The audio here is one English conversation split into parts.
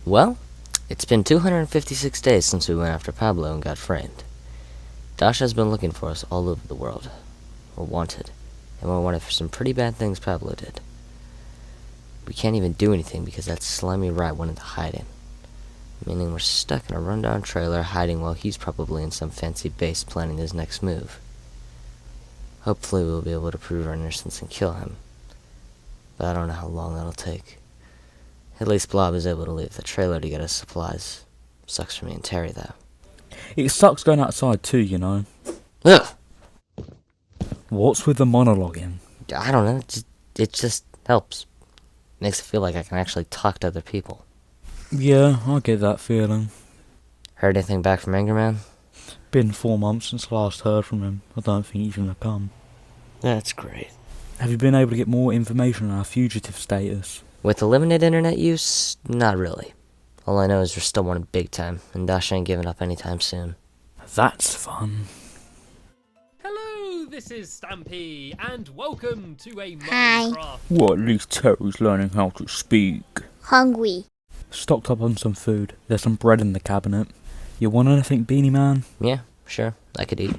Well, it's been 256 days since we went after Pablo and got framed. Dasha's been looking for us all over the world. We're wanted, and we're wanted for some pretty bad things Pablo did. We can't even do anything because that slimy rat went into hiding, meaning we're stuck in a rundown trailer hiding while he's probably in some fancy base planning his next move. Hopefully we'll be able to prove our innocence and kill him, but I don't know how long that'll take. At least Blob is able to leave the trailer to get us supplies. Sucks for me and Terry, though. It sucks going outside too, you know. Ugh! What's with the monologuing? I don't know, it just helps. Makes it feel like I can actually talk to other people. Yeah, I get that feeling. Heard anything back from Angerman? Been 4 months since I last heard from him. I don't think he's gonna come. That's great. Have you been able to get more information on our fugitive status? With the limited internet use, not really. All I know is we're still wanted big time, and Dasha ain't giving up anytime soon. That's fun. Hello, this is Stampy, and welcome to a Hi. Minecraft. Well, at least Terry's learning how to speak. Hungry. Stocked up on some food. There's some bread in the cabinet. You want anything, Beanie Man? Yeah, sure, I could eat.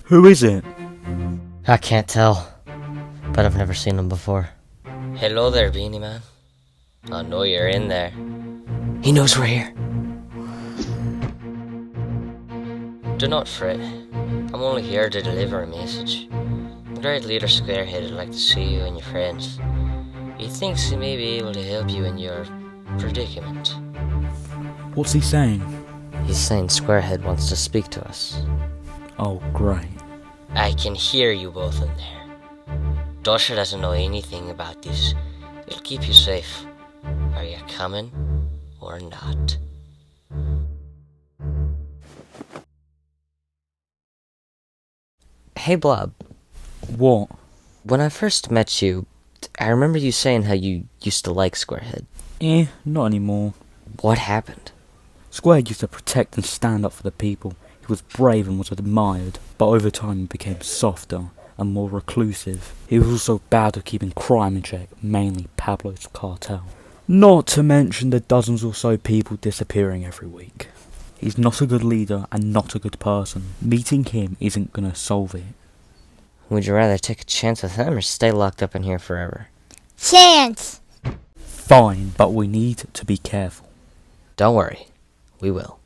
Who is it? I can't tell, but I've never seen him before. Hello there, Beanie Man. I know you're in there. He knows we're here. Do not fret. I'm only here to deliver a message. Great Leader Squarehead would like to see you and your friends. He thinks he may be able to help you in your predicament. What's he saying? He's saying Squarehead wants to speak to us. Oh, great. I can hear you both in there. Dasha doesn't know anything about this. It'll keep you safe. Are you coming or not? Hey Blob, What? when I first met you, I remember you saying how you used to like Squarehead. Not anymore. What happened? Squarehead used to protect and stand up for the people. He was brave and was admired, but over time he became softer and more reclusive. He was also bad at keeping crime in check, mainly Pablo's cartel. Not to mention the dozens or so people disappearing every week. He's not a good leader and not a good person. Meeting him isn't gonna solve it. Would you rather take a chance with him or stay locked up in here forever? Chance. Fine, but we need to be careful. Don't worry, we will.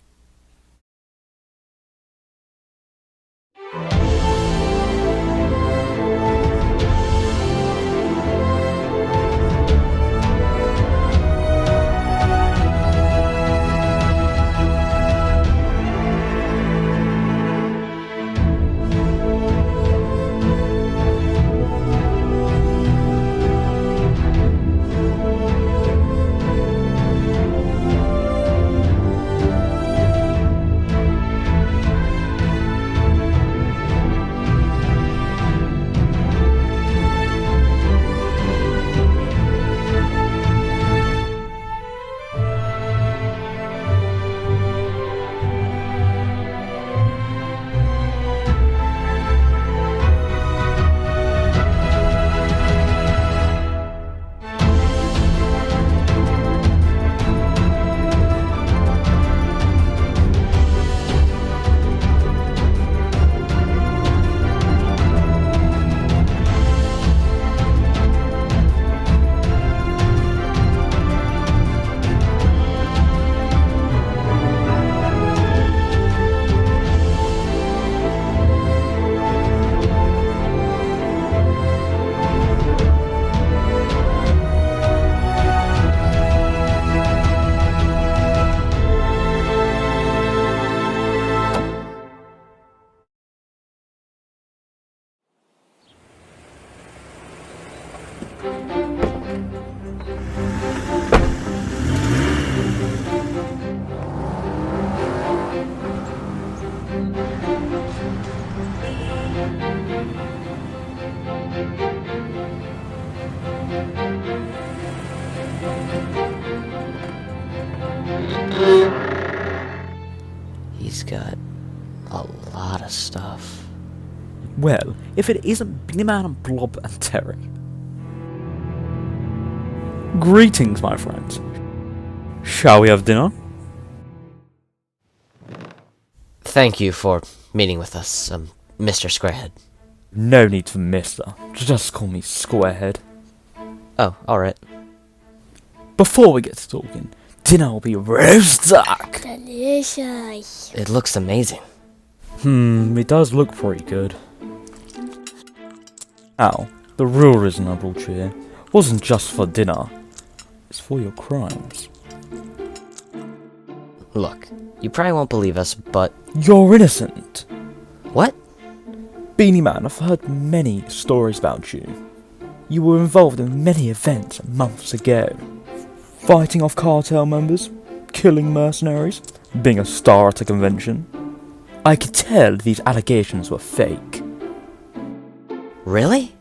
He's got a lot of stuff. Well, if it isn't Beanie Man and Blob and Terry. Greetings, my friends. Shall we have dinner? Thank you for meeting with us, Mr. Squarehead. No need for mister. Just call me Squarehead. Oh, alright. Before we get to talking, dinner will be roast duck. Delicious. It looks amazing. It does look pretty good. Now, the real reason I brought you here wasn't just for dinner. It's for your crimes. Look, you probably won't believe us, but... You're innocent! What? Beanie Man, I've heard many stories about you. You were involved in many events months ago. Fighting off cartel members, killing mercenaries, being a star at a convention. I could tell these allegations were fake. Really?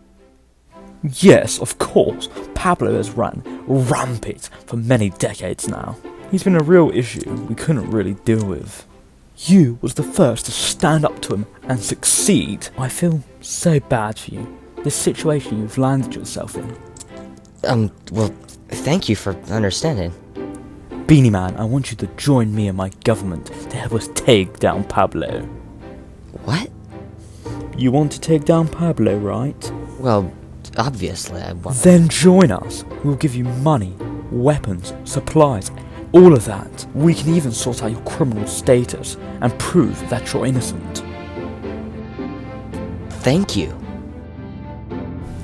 Yes, of course, Pablo has run rampant for many decades now. He's been a real issue we couldn't really deal with. You was the first to stand up to him and succeed. I feel so bad for you. This situation you've landed yourself in. Well, thank you for understanding. Beanie Man, I want you to join me and my government to help us take down Pablo. What? You want to take down Pablo, right? Well, obviously I want... Then join us. We'll give you money, weapons, supplies, all of that. We can even sort out your criminal status and prove that you're innocent. Thank you.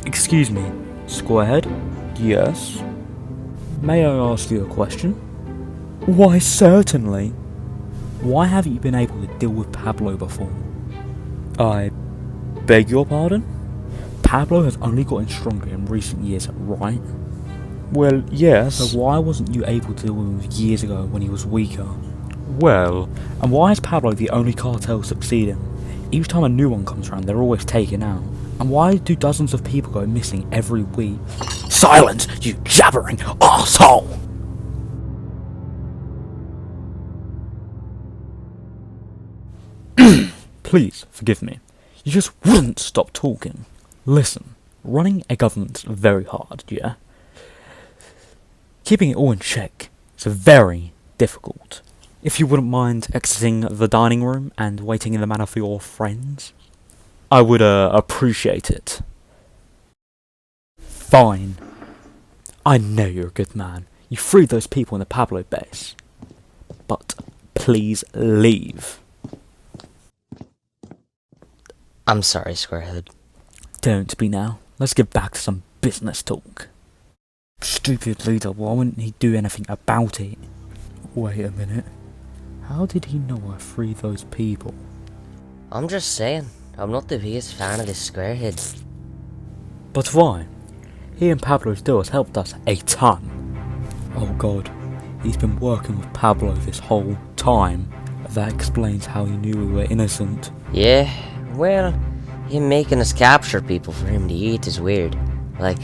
Excuse me, Squarehead? Yes? May I ask you a question? Why, certainly. Why haven't you been able to deal with Pablo before? I beg your pardon? Pablo has only gotten stronger in recent years, right? Well, yes. So why wasn't you able to deal with him years ago when he was weaker? Well, and why is Pablo the only cartel succeeding? Each time a new one comes around, they're always taken out. And why do dozens of people go missing every week? Silence, you jabbering arsehole! Please, forgive me. You just wouldn't stop talking. Listen, running a government's very hard, yeah? Keeping it all in check is very difficult. If you wouldn't mind exiting the dining room and waiting in the manor for your friends, I would appreciate it. Fine. I know you're a good man. You freed those people in the Pablo base. But please leave. I'm sorry, Squarehead. Don't be now. Let's get back to some business talk. Stupid leader, why wouldn't he do anything about it? Wait a minute. How did he know I freed those people? I'm just saying, I'm not the biggest fan of this Squarehead. But why? He and Pablo still has helped us a ton. Oh god, he's been working with Pablo this whole time. That explains how he knew we were innocent. Yeah, well, him making us capture people for him to eat is weird. Like,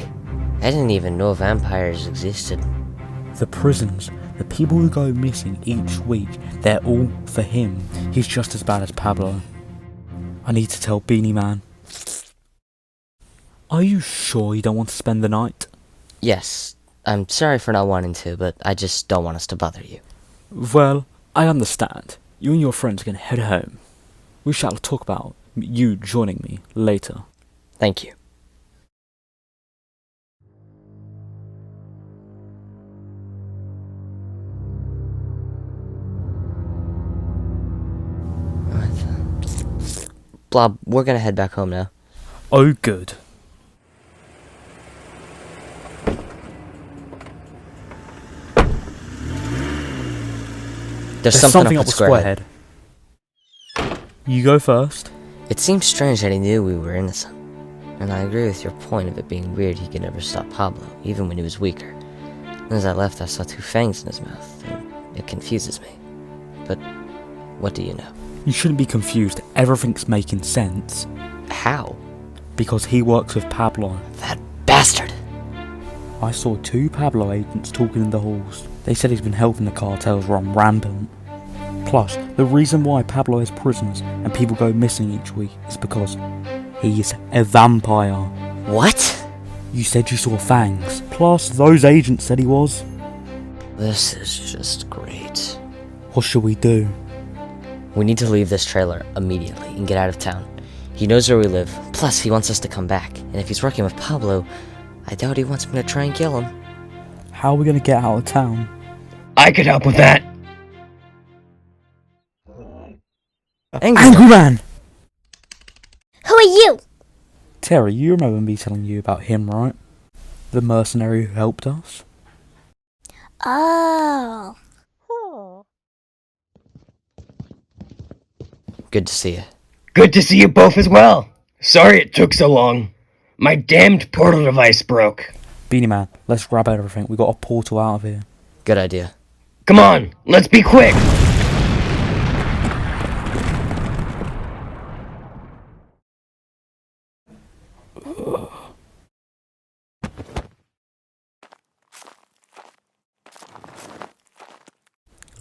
I didn't even know vampires existed. The prisons, the people who go missing each week, they're all for him. He's just as bad as Pablo. I need to tell Beanie Man. Are you sure you don't want to spend the night? Yes, I'm sorry for not wanting to, but I just don't want us to bother you. Well, I understand. You and your friends can head home. We shall talk about you joining me later. Thank you. Blob, we're gonna head back home now. Oh, good. There's something up with Squarehead. You go first. It seems strange that he knew we were innocent. And I agree with your point of it being weird he could never stop Pablo, even when he was weaker. As I left, I saw two fangs in his mouth, and it confuses me. But what do you know? You shouldn't be confused. Everything's making sense. How? Because he works with Pablo. That bastard! I saw two Pablo agents talking in the halls. They said he's been helping the cartels run rampant. Plus, the reason why Pablo has prisoners and people go missing each week is because he's a vampire. What? You said you saw fangs. Plus, those agents said he was. This is just great. What should we do? We need to leave this trailer immediately and get out of town. He knows where we live, plus he wants us to come back. And if he's working with Pablo, I doubt he wants me to try and kill him. How are we gonna get out of town? I could help with that. Angry Man! Who are you? Terry, you remember me telling you about him, right? The mercenary who helped us? Oh. Good to see you. Good to see you both as well. Sorry it took so long. My damned portal device broke. Beanie Man, let's grab everything. We got a portal out of here. Good idea. Come on, let's be quick.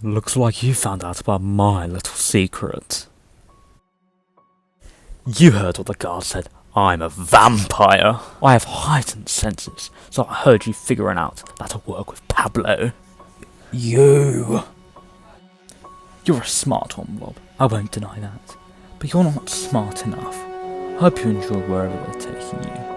Looks like you found out about my little secret. You heard what the guard said. I'm a vampire. I have heightened senses, so I heard you figuring out that to work with Pablo. You're a smart one, Blob. I won't deny that. But you're not smart enough. I hope you enjoy wherever they're taking you.